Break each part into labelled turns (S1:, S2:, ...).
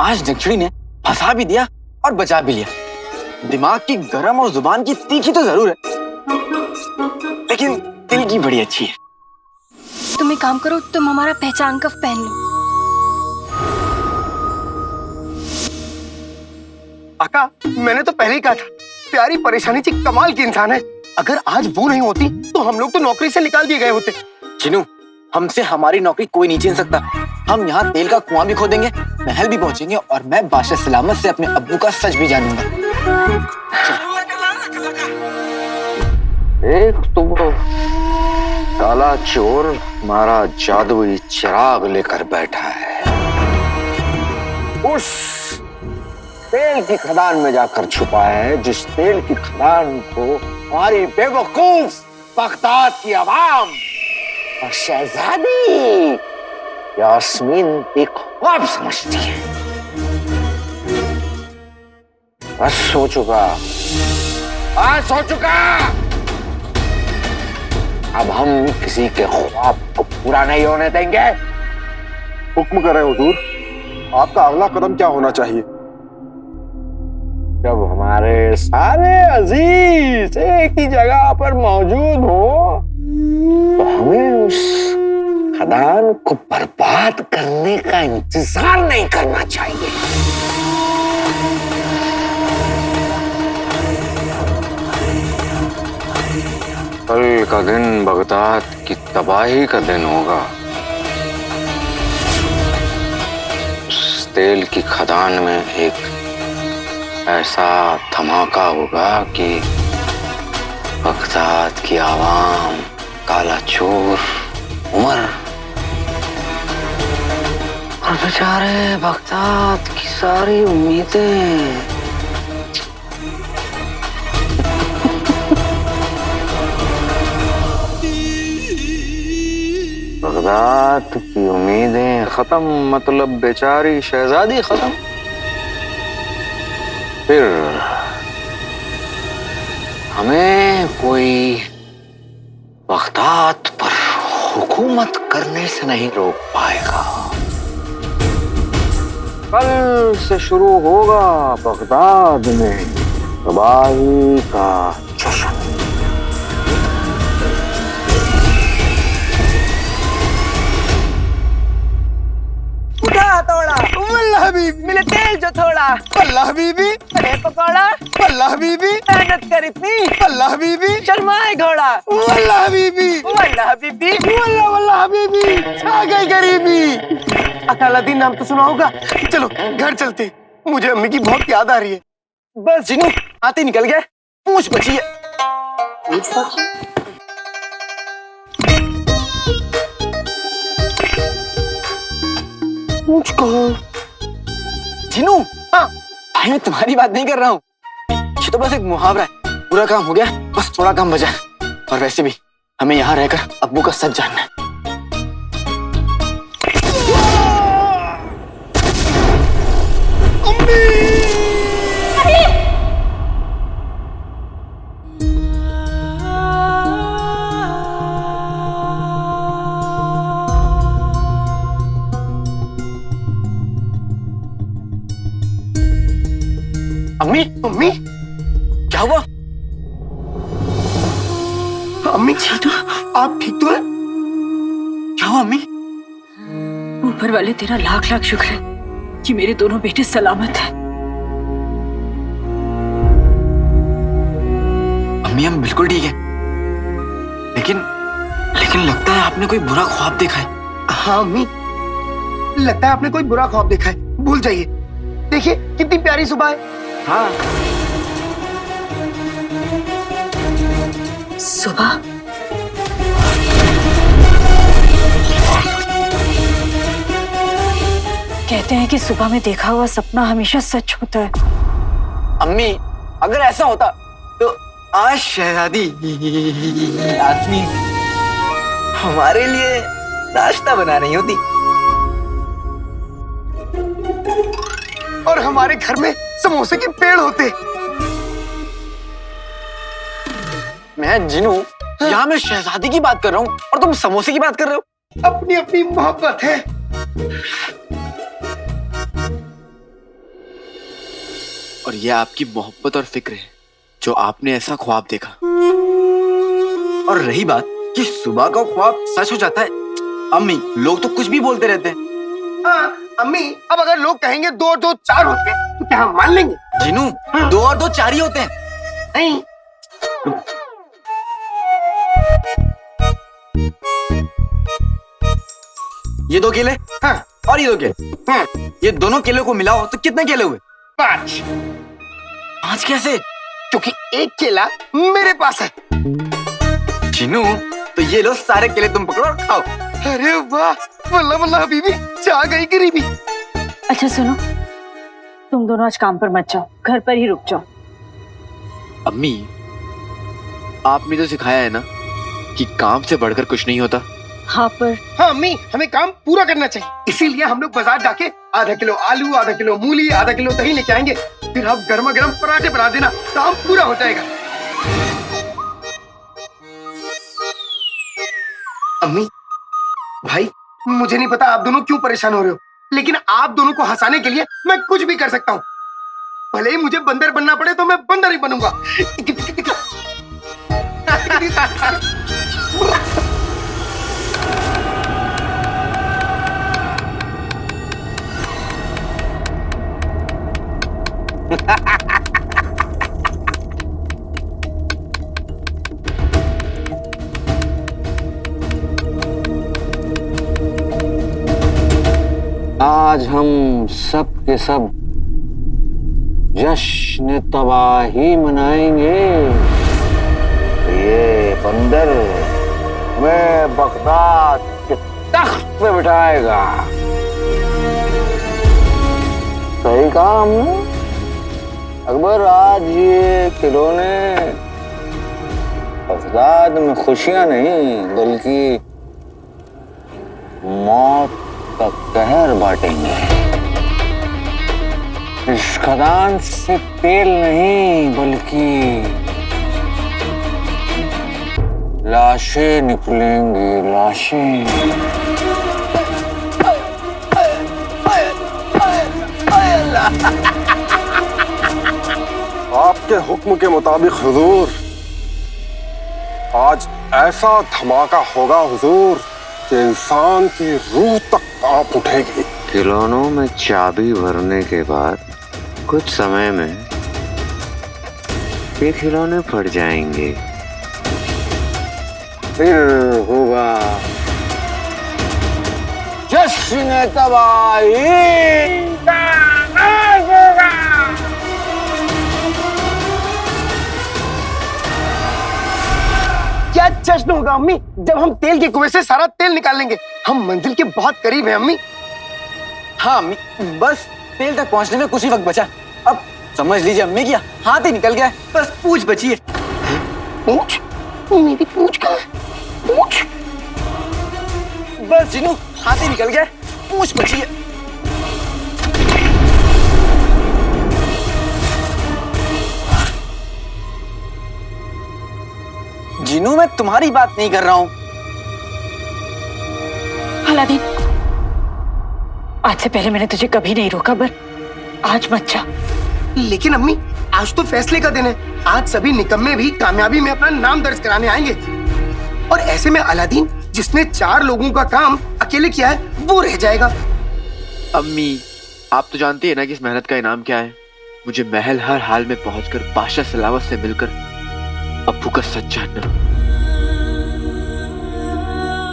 S1: आज नक्शड़ी ने फंसा भी दिया और बचा भी लिया। दिमाग की गरम और जुबान की तीखी तो जरूर है, लेकिन दिल की बड़ी अच्छी है।
S2: तुम एक काम करो, तुम हमारा पहचान कफ पहन लो।
S3: आका, मैंने तो पहले ही कहा था, प्यारी परेशानी जी कमाल की इंसान है। अगर आज वो नहीं होती तो हम लोग तो नौकरी से निकाल दिए गए होते।
S1: चिनू, हमसे हमारी नौकरी कोई नहीं छीन सकता। हम यहाँ तेल का कुआं भी खोदेंगे, महल भी पहुंचेंगे और मैं बादशाह सलामत से अपने अब्बू का सच भी जानूंगा।
S4: एक तो काला चोर हमारा जादुई चिराग लेकर बैठा है, उस तेल की खदान में जाकर छुपा है जिस तेल की खदान को हमारी बेवकूफ बगदाद की आवाम और शहजादी यास्मीन एक ख्वाब समझती है। बस हो चुका, आज हो चुका। अब हम किसी के ख्वाब को पूरा नहीं होने देंगे।
S5: हुक्म करें हुजूर, आपका अगला कदम क्या होना चाहिए?
S4: जब हमारे सारे अजीज एक ही जगह पर मौजूद हो तो हमें उस खदान को बर्बाद करने का इंतजार नहीं करना चाहिए। कल का दिन बगदाद की तबाही का दिन होगा। उस तेल की खदान में एक ऐसा धमाका होगा कि बगदाद की आवाम, काला चोर, उमर और बेचारे बगदाद की सारी उम्मीदें बगदाद की उम्मीदें खत्म, मतलब बेचारी शहजादी खत्म। फिर हमें कोई बगदाद पर हुकूमत करने से नहीं रोक पाएगा। कल से शुरू होगा बगदाद में तबाही का जश्न।
S3: थोड़ा वल्लाह हबीबी, मिले तेल जो थोड़ा वल्लाह हबीबी, अरे पकौड़ा वल्लाह हबीबी, मेहनत कर इतनी वल्लाह हबीबी, शर्माए घोड़ा वल्लाह हबीबी, वल्लाह हबीबी, वल्लाह वल्लाह हबीबी, छा गई गरीबी। अकालादीन नाम तो सुना होगा। चलो घर चलते, मुझे अम्मी की बहुत याद आ रही है।
S1: बस जिनू, आते निकल गए, पूछ बची है।
S3: पूछ कहो।
S1: जिनू, हाँ भाई, मैं तुम्हारी बात नहीं कर रहा हूँ। ये तो बस एक मुहावरा है। पूरा काम हो गया, बस थोड़ा काम बचा। और वैसे भी हमें यहाँ रहकर अब्बू का सच जानना है। अम्मी,
S3: अम्मी
S1: क्या हुआ?
S3: अम्मी ठीक, आप ठीक तो हैं?
S1: क्या हुआ अम्मी?
S6: ऊपर वाले तेरा लाख लाख शुक्र है कि मेरे दोनों बेटे सलामत हैं।
S1: अम्मी, हम बिल्कुल ठीक है, लेकिन लगता है आपने कोई बुरा ख्वाब देखा है।
S3: हाँ अम्मी, लगता है आपने कोई बुरा ख्वाब देखा है। भूल जाइए, देखिए कितनी प्यारी सुबह है।
S1: हाँ,
S6: सुबह कहते हैं कि सुबह में देखा हुआ सपना हमेशा सच होता है।
S1: अम्मी, अगर ऐसा होता तो आज शहजादी यास्मीन हमारे लिए नाश्ता बना रही होती
S3: और हमारे घर में समोसे के पेड़ होते।
S1: मैं जिनू, यहाँ मैं शहजादी की बात कर रहा हूँ और तुम समोसे की बात कर रहे हो।
S3: अपनी अपनी मोहब्बत है।
S1: और यह आपकी मोहब्बत और फिक्र है जो आपने ऐसा ख्वाब देखा। और रही बात कि सुबह का ख्वाब सच हो जाता है, अम्मी लोग तो कुछ भी बोलते रहते हैं।
S3: हाँ अम्मी, अब अगर लोग कहेंगे 2 और 2 4 होते हैं तो क्या हम मान लेंगे?
S1: जीनू, 2 और 2 4 ही होते हैं।
S3: नहीं।
S1: ये 2 केले,
S3: हाँ।
S1: और ये 2 केले,
S3: हाँ।
S1: ये दोनों केले को मिलाओ तो कितने केले हुए?
S3: 5।
S1: 5 कैसे?
S3: क्योंकि एक केला मेरे पास है।
S1: जीनू, तो ये लो सारे केले तुम पकड़ो और खाओ।
S3: अरे वाह, वल्ला वल्ला हबीबी, जा गई गरीबी।
S6: अच्छा सुनो, तुम दोनों आज काम पर मत जाओ, घर पर ही रुक जाओ।
S1: अम्मी, आपने तो सिखाया है ना कि काम से बढ़कर कुछ नहीं होता।
S6: हाँ पर
S3: हाँ अम्मी, हमें काम पूरा करना चाहिए, इसीलिए हम लोग बाजार जाके आधा किलो आलू, आधा किलो मूली, आधा किलो दही लेके आएंगे। फिर आप गर्मा गर्म पराठे बना देना, काम पूरा हो जाएगा। अम्मी, भाई, मुझे नहीं पता आप दोनों क्यों परेशान हो रहे हो, लेकिन आप दोनों को हंसाने के लिए मैं कुछ भी कर सकता हूँ। भले ही मुझे बंदर बनना पड़े तो मैं बंदर ही बनूंगा।
S4: आज हम सब के सब जश्न तबाही मनाएंगे। ये बंदर हमें बगदाद के तख्त पे बिठाएगा। सही कहा हमने अकबर, आज ये खिलौने बगदाद में खुशियां नहीं बल्कि मौत का कहर बांटेंगे। इस खदान से तेल नहीं बल्कि लाशें निकलेंगी, लाशें।
S5: आपके हुक्म के मुताबिक हुजूर, आज ऐसा धमाका होगा हुजूर कि इंसान की रूह तक कांप उठेगी।
S4: खिलौनों में चाबी भरने के बाद कुछ समय में ये खिलौने फट जाएंगे, फिर होगा जश्न तबाही का आगाज होगा।
S3: क्या जश्न होगा अम्मी, जब हम तेल के कुएं से सारा तेल निकाल लेंगे। हम मंजिल के बहुत करीब हैं अम्मी।
S1: हाँ अम्मी, बस तेल तक पहुंचने में कुछ ही वक्त बचा। अब समझ लीजिए अम्मी की हाथ ही निकल गया है, बस पूंछ बची है।
S3: पूंछ? मेरी पूंछ कहाँ है? पूंछ?
S1: बस जीनू, हाथ ही निकल गया है, पूंछ बची है। जीनू, मैं तुम्हारी बात नहीं कर रहा हूं।
S6: अलादीन, आज से पहले मैंने तुझे कभी नहीं रोका, पर आज मत जा।
S3: लेकिन अम्मी, आज तो फैसले का दिन है। आज सभी निकम्मे भी कामयाबी में अपना नाम दर्ज कराने आएंगे, और ऐसे में अलादीन, जिसने 4 लोगों का काम अकेले किया है, वो रह जाएगा।
S1: अम्मी, आप तो जानती है ना कि इस मेहनत का इनाम क्या है। मुझे महल हर हाल में पहुंचकर बादशाह सलावत से मिलकर अब्बू का सच जानना।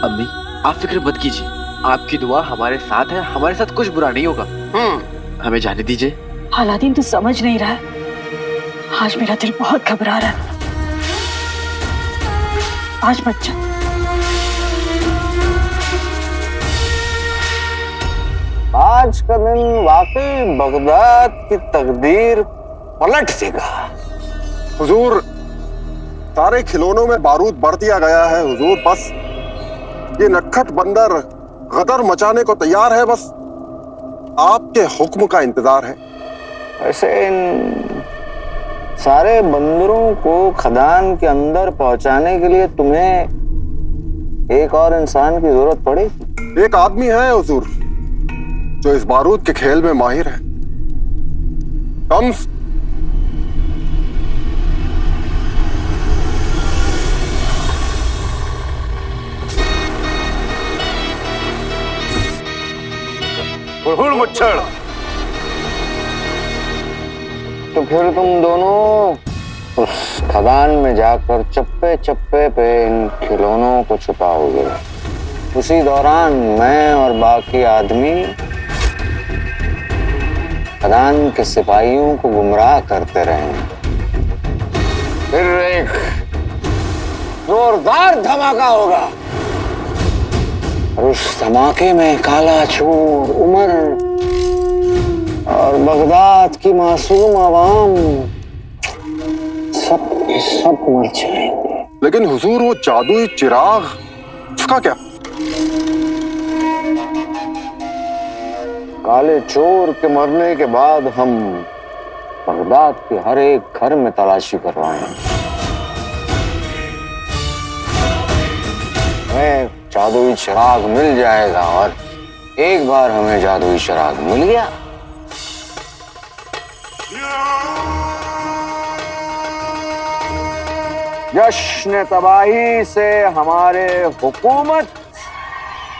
S1: अम्मी, आप फिक्र मत कीजिए, आपकी दुआ हमारे साथ है, हमारे साथ कुछ बुरा नहीं होगा। हमें जाने दीजिए।
S6: अलादीन, तू समझ नहीं रहा है, आज मेरा दिल बहुत घबरा रहा है। आज मत जा।
S4: आज का दिन वाकई बगदाद की तकदीर पलट देगा।
S5: हुजूर, सारे खिलौनों में बारूद भर दिया गया है हुजूर। बस ये नटखट बंदर गदर मचाने को तैयार है, बस आपके हुक्म का इंतजार है।
S4: वैसे इन सारे बंदरों को खदान के अंदर पहुंचाने के लिए तुम्हें एक और इंसान की जरूरत पड़ेगी।
S5: एक आदमी है हुजूर जो इस बारूद के खेल में माहिर है। कम्स, हुड़हुड़ मुच्छड़।
S4: तो फिर तुम दोनों उस खदान में जाकर चप्पे चप्पे पे इन खिलौनों को छुपाओगे। उसी दौरान मैं और बाकी आदमी खदान के सिपाहियों को गुमराह करते रहेंगे। फिर एक जोरदार धमाका होगा और उस धमाके में काला चोर, उमर और बगदाद की मासूम आवाम सब मर जाएंगे।
S5: लेकिन हुजूर वो जादुई चिराग, उसका क्या?
S4: काले चोर के मरने के बाद हम बगदाद के हर एक घर में तलाशी करवाएंगे। हमें जादुई चिराग मिल जाएगा और एक बार हमें जादुई चिराग मिल गया, जश्न तबाही से हमारे हुकूमत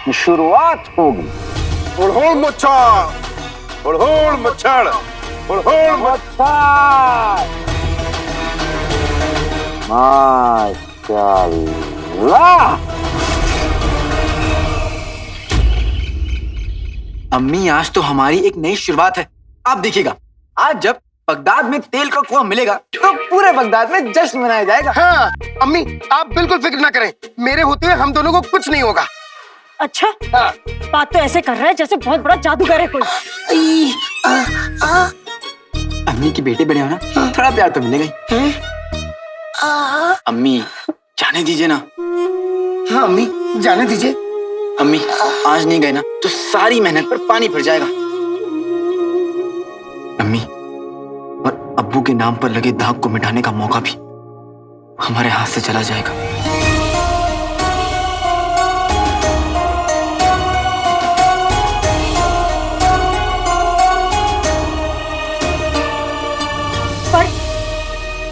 S4: की शुरुआत होगी।
S5: हुड़हुड़ मुच्छड़, हुड़हुड़ मुच्छड़, हुड़हुड़ मुच्छड़।
S4: माशाअल्लाह।
S1: अम्मी आज तो हमारी एक नई शुरुआत है। आप देखिएगा, आज जब बगदाद में तेल का कुआं मिलेगा तो पूरे बगदाद में जश्न मनाया जाएगा।
S3: हाँ अम्मी, आप बिल्कुल फिक्र ना करें, मेरे होते हुए हम दोनों को कुछ नहीं होगा।
S6: अच्छा, बात तो ऐसे कर रहा है जैसे बहुत बड़ा जादूगर है कोई।
S1: अम्मी के बेटे बड़े हो ना, थोड़ा प्यार तो मिलेगा ही। अम्मी जाने दीजिए ना।
S3: हाँ अम्मी, जाने दीजिए।
S1: अम्मी आज नहीं गए ना तो सारी मेहनत पर पानी फिर जाएगा। अम्मी और अब्बू के नाम पर लगे दाग को मिटाने का मौका भी हमारे हाथ से चला जाएगा।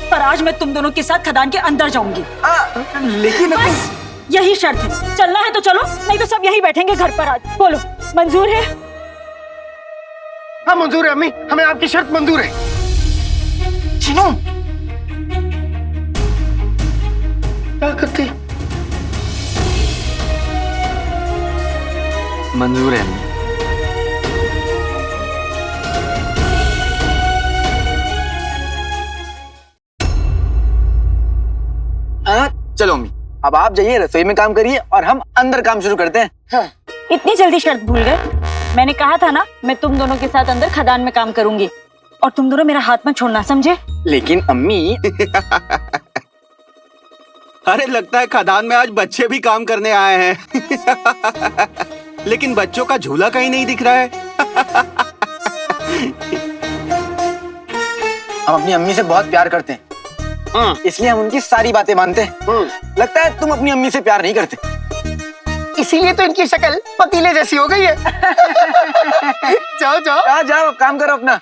S6: पर आज मैं तुम दोनों के साथ खदान के अंदर जाऊंगी।
S1: लेकिन
S6: बस यही शर्त है। चलना है तो चलो, नहीं तो सब यही बैठेंगे घर पर। आज बोलो, मंजूर है?
S3: हाँ मंजूर है अम्मी, हमें आपकी शर्त मंजूर है।
S1: चिनू
S3: क्या करते?
S1: मंजूर है अम्मी। चलो अम्मी, अब आप जाइए रसोई में काम करिए और हम अंदर काम शुरू करते हैं।
S3: हाँ।
S6: इतनी जल्दी शर्त भूल गए? मैंने कहा था ना, मैं तुम दोनों के साथ अंदर खदान में काम करूंगी और तुम दोनों मेरा हाथ मत छोड़ना, समझे?
S1: लेकिन अम्मी
S7: अरे लगता है खदान में आज बच्चे भी काम करने आए हैं। लेकिन बच्चों का झूला कहीं नहीं दिख रहा है।
S1: हम अपनी अम्मी से बहुत प्यार करते हैं, इसलिए हम उनकी सारी बातें मानते हैं। लगता है तुम अपनी अम्मी से प्यार नहीं करते,
S3: इसीलिए तो इनकी शक्ल पतीले जैसी हो गई है। जाओ जाओ।
S1: जाओ जाओ, काम करो अपना।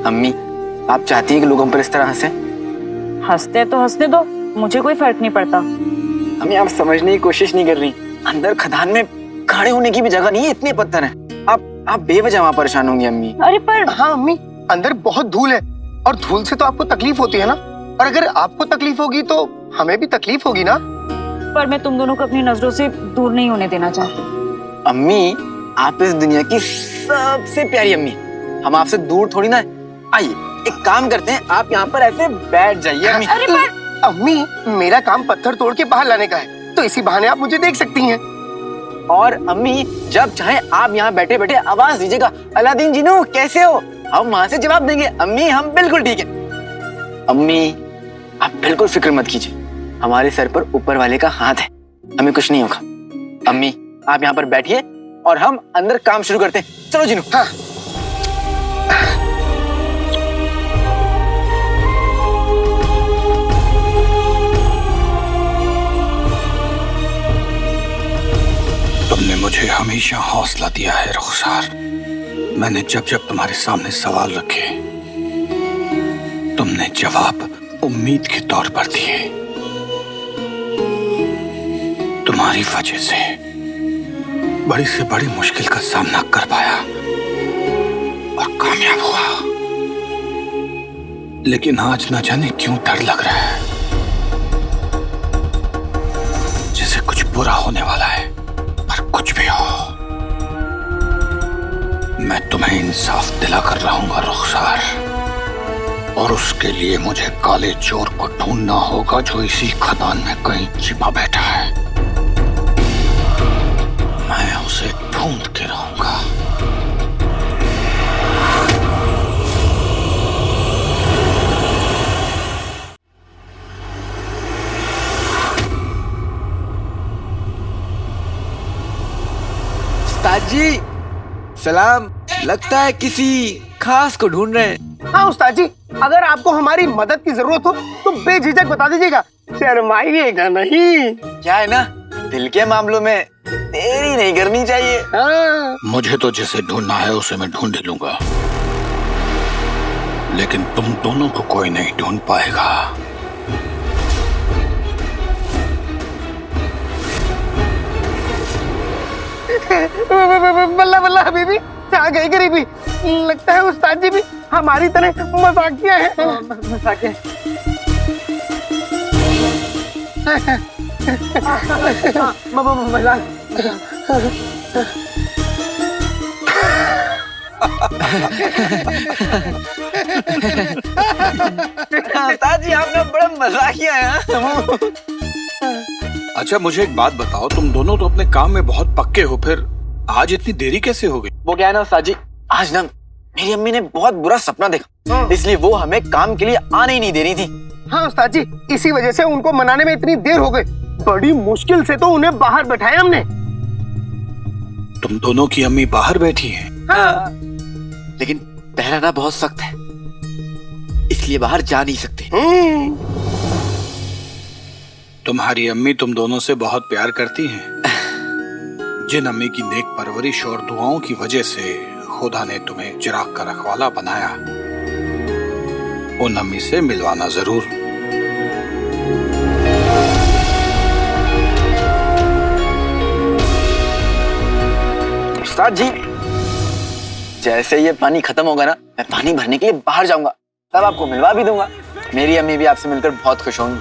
S1: अम्मी आप चाहती है कि लोग हम पर इस तरह हंसे?
S6: हंसते तो हंसने दो, मुझे कोई फर्क नहीं पड़ता।
S1: अम्मी आप समझने की कोशिश नहीं कर रही। अंदर खदान में खड़े होने की भी जगह नहीं है, इतने पत्थर हैं। आप बेवजह वहां परेशान होंगी अम्मी।
S6: अरे पर
S3: हाँ अम्मी, अंदर बहुत धूल है और धूल से तो आपको तकलीफ होती है ना, और अगर आपको तकलीफ होगी तो हमें भी तकलीफ होगी ना।
S6: पर मैं तुम दोनों को अपनी नजरों से दूर नहीं होने देना चाहती।
S1: अम्मी आप इस दुनिया की सबसे प्यारी अम्मी, हम आपसे दूर थोड़ी ना है। आइए एक काम करते हैं, आप यहाँ पर ऐसे बैठ जाइए अम्मी।
S6: अरे पर
S3: अम्मी, मेरा काम पत्थर तोड़ के बाहर लाने का है, तो इसी बहाने आप मुझे देख सकती हैं।
S1: और अम्मी जब चाहे आप यहाँ बैठे बैठे आवाज दीजिएगा, अलादीन जिनू कैसे हो, हम वहां से जवाब देंगे, अम्मी हम बिल्कुल ठीक है। अम्मी आप बिल्कुल फिक्र मत कीजिए, हमारे सर पर ऊपर वाले का हाथ है, हमें कुछ नहीं होगा। अम्मी आप यहाँ पर बैठिए और हम अंदर काम शुरू करते हैं। चलो जिनू।
S3: हाँ।
S7: तुमने मुझे हमेशा हौसला दिया है रुखसार। मैंने जब जब तुम्हारे सामने सवाल रखे, तुमने जवाब उम्मीद के तौर पर दिए।
S8: तुम्हारी वजह से बड़ी से बड़ी मुश्किल का सामना कर पाया और कामयाब हुआ। लेकिन आज न जाने क्यों डर लग रहा है, जैसे कुछ बुरा होने वाला है। पर कुछ भी हो, मैं तुम्हें इंसाफ दिलाकर रहूंगा रुखसार, और उसके लिए मुझे काले चोर को ढूंढना होगा जो इसी खदान में कहीं छिपा बैठा है। मैं उसे ढूंढ के रहूंगा।
S1: उस्ताद जी सलाम। लगता है किसी खास को ढूंढ रहे हैं।
S3: हाँ उस्ताद जी, अगर आपको हमारी मदद की जरूरत हो तो बेझिझक बता दीजिएगा, शर्माइएगा नहीं।
S1: क्या है ना, दिल के मामलों में देरी नहीं करनी चाहिए।
S3: हाँ।
S8: मुझे तो जिसे ढूंढना है उसे मैं ढूंढ ही लूंगा, लेकिन तुम दोनों को कोई नहीं ढूंढ पाएगा।
S3: बल्ला बल्ला हबीबी, आ गई गरीबी। लगता है उस्ताद जी भी हमारी तरह मजाकिया है। मजाकिया। मजाक।
S1: उस्ताद जी आपने बड़ा मजाकिया है।
S8: अच्छा मुझे एक बात बताओ, तुम दोनों तो अपने काम में बहुत पक्के हो, फिर आज इतनी देरी कैसे हो गई?
S1: वो क्या है ना उस्ताद जी, आज ना मेरी अम्मी ने बहुत बुरा सपना देखा, इसलिए वो हमें काम के लिए आने ही नहीं दे रही थी।
S3: हाँ उस्ताद जी, इसी वजह से उनको मनाने में इतनी देर हो गई। बड़ी मुश्किल से तो उन्हें बाहर बैठाया हमने।
S8: तुम दोनों की अम्मी बाहर बैठी हैं?
S1: हाँ। लेकिन पहरा ना बहुत सख्त है, इसलिए बाहर जा नहीं सकते।
S8: तुम्हारी अम्मी तुम दोनों से बहुत प्यार करती हैं। जिन अम्मी की नेक परवरिश और दुआओं की वजह से खुदा ने तुम्हें चिराग का रखवाला बनाया, उन अम्मी से मिलवाना जरूर।
S1: उस्ताद जी जैसे ये पानी खत्म होगा ना, मैं पानी भरने के लिए बाहर जाऊंगा, तब आपको मिलवा भी दूंगा। मेरी अम्मी भी आपसे मिलकर बहुत खुश होंगी।